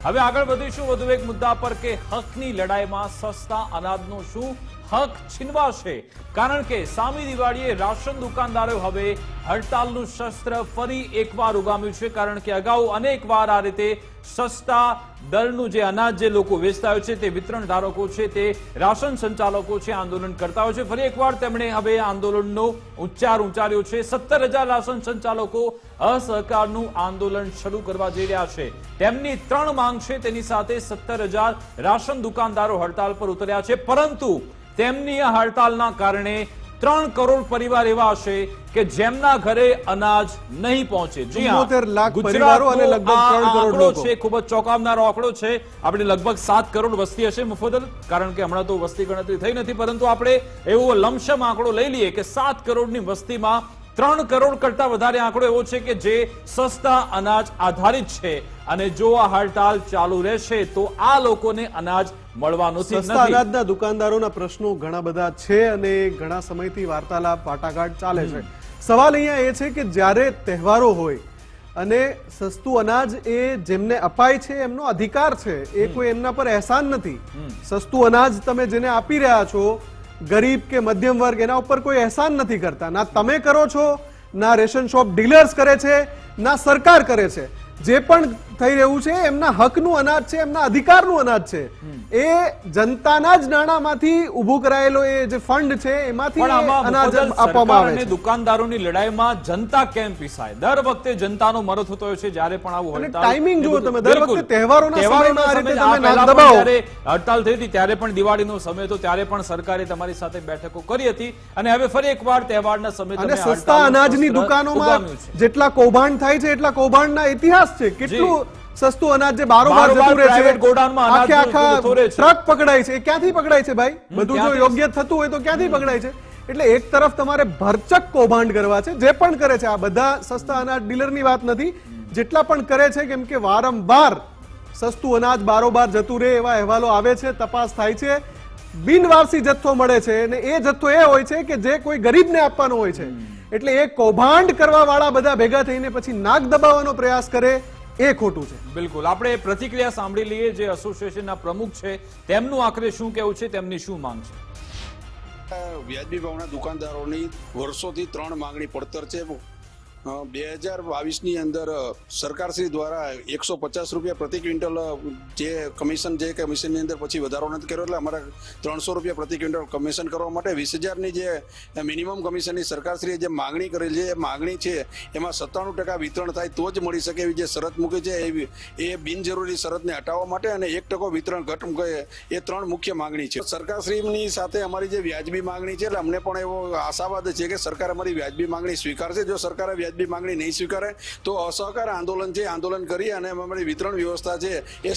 હવે આગળ વધીશું વધુ એક મુદ્દા પર કે હકની લડાઈમાં સસ્તા અનાજનો શું હક છીનવાશે? કારણ કે સામી દિવાળીએ રાશન દુકાનદારો હવે હડતાલનું શસ્ત્ર ફરી એકવાર ઉગામ્યું છે, કારણ કે અગાઉ અનેકવાર આ રીતે સસ્તા દરનું જે અનાજ જે લોકો વેચતા હોય છે, તે વિતરણ ધારકો છે, તે રાશન સંચાલકો છે, આંદોલન કરતા હોય છે. ફરી એકવાર તેમણે હવે આંદોલનનો ઉચ્ચાર ઉચ્ચાર્યો છે. 17,000 રાશન સંચાલકો અસહકારનું આંદોલન શરૂ કરવા જઈ રહ્યા છે. તેમની 3 માંગ છે, તેની સાથે 17,000 રાશન દુકાનદારો હડતાલ પર ઉતર્યા છે. પરંતુ તેમની આ હડતાલના કારણે 3 કરોડ પરિવાર એવા હશે કે જેમના ઘરે અનાજ નહીં પહોંચે. જી હા, 74 લાખ પરિવારો અને લગભગ 3 કરોડ આંકડો લોકો છે, ખૂબ જ ચોંકાવનારો આંકડો છે. આપણે લગભગ 7 કરોડ વસ્તી હશે મુફદ્દલ, કારણ કે હમણાં તો વસ્તી ગણતરી થઈ નથી, પરંતુ આપણે એવો લમસમ આંકડો લઈ લઈએ કે 7 કરોડની વસ્તીમાં 3 કરોડ કરતા વધારે આંકડો એવો છે કે જે સસ્તા અનાજ આધારિત છે. અને જો આ હડતાલ ચાલુ રહેશે તો આ લોકોને અનાજ મળવાનું સસ્તા અનાજના દુકાનદારોના પ્રશ્નો ઘણા બધા છે અને ઘણા સમયથી વાર્તાલાપ વાટાઘાટ ચાલે છે. સવાલ અહીંયા એ છે કે જ્યારે તહેવારો હોય અને સસ્તું અનાજ એ જેમને અપાય છે એમનો અધિકાર છે, એ કોઈ એમના પર અહેસાન નથી. સસ્તું અનાજ તમે જેને આપી રહ્યા છો, ગરીબ કે મધ્યમ વર્ગ, એના ઉપર કોઈ અહેસાન નથી કરતા. ના તમે કરો છો, ના રેશન શોપ ડીલર્સ કરે છે, ના સરકાર કરે છે. જે પણ થઈ રહ્યું છે એમના હકનું અનાજ છે, એમના અધિકારનું અનાજ છે. એ જનતાના જ નાણામાંથી ઊભું કરાયેલો એ જે ફંડ છે એમાંથી અનાજ આપવામાં આવે છે. દુકાનદારોની લડાઈમાં જનતા કેમ પીસાય? દર વખતે જનતાનો મરો થતો હોય છે જ્યારે પણ આવું હડતાલ. ટાઈમિંગ જુઓ તમે, દર વખતે તહેવારોના સમયમાં આ રીતે તમે નાક પહેલા દબાવો. જ્યારે હડતાલ થઈ હતી ત્યારે પણ દિવાળીનો સમય હતો, ત્યારે પણ સરકારે તમારી સાથે બેઠકો કરી હતી. અને હવે ફરી એકવાર તહેવારના સમયે અને તમે સસ્તા અનાજની હડતાલનું દુકાનોમાં ઉગામ્યું છે. જેટલા કૌભાંડ થાય છે એટલા કૌભાંડના ઇતિહાસ છે. કેટલું સસ્તું અનાજ જે બારોબાર જતું રહે private છે, ગોડાઉનમાં અનાજ આખા જતું રહે છે. ટ્રક પકડાય છે. એ ક્યાંથી પકડાય છે ભાઈ? બધું જો ક્યાંથી? યોગ્ય થતું હોય તો ક્યાંથી પકડાય છે? એટલે એક તરફ તમારે ભરચક કૌભાંડ કરવા છે. જે પણ કરે છે, આ બધા સસ્તા અનાજ ડીલરની વાત નથી, જેટલા પણ કરે છે, કેમ કે વારંવાર સસ્તું અનાજ બારોબાર જતું રહે એવા અહેવાલો આવે છે, તપાસ થાય છે, બિનવારસી જથ્થો મળે છે અને એ જથ્થો એ હોય છે કે જે કોઈ ગરીબને આપવાનો હોય છે. એટલે એ કૌભાંડ કરવા વાળા બધા ભેગા થઈને પછી નાક દબાવવાનો પ્રયાસ કરે, એ ખોટું છે. બિલકુલ. આપણે પ્રતિક્રિયા સાંભળી લઈએ. જે એસોસિએશનના પ્રમુખ છે તેમનું આખરે શું કહેવું છે, તેમની શું માંગ છે? વ્યાજબી ભાવના દુકાનદારોની વર્ષોથી 3 માંગણી પડતર છે. 2022ની અંદર સરકારશ્રી દ્વારા 150 રૂપિયા પ્રતિ ક્વિન્ટલ જે કમિશન છે, કમિશનની અંદર પછી વધારો નથી કર્યો, એટલે અમારે 300 રૂપિયા પ્રતિ ક્વિન્ટલ કમિશન કરવા માટે 20,000ની જે મિનિમમ કમિશનની સરકારશ્રીએ જે માંગણી કરેલી છે, એ માંગણી છે એમાં 97% વિતરણ થાય તો જ મળી શકે એવી જે શરત મૂકી છે, એ બિનજરૂરી શરતને હટાવવા માટે અને 1% વિતરણ ઘટ મૂકે, એ 3 મુખ્ય માંગણી છે. સરકારશ્રીની સાથે અમારી જે વ્યાજબી માંગણી છે, એટલે અમને પણ એવો આશાવાદ છે કે સરકાર અમારી વ્યાજબી માંગણી સ્વીકારશે. જો સરકારે વ્યાજબી માંગણી નહીં સ્વીકારે તો અસહકાર આંદોલન છે, આંદોલન કરી અને અમારી વિતરણ વ્યવસ્થા છે એ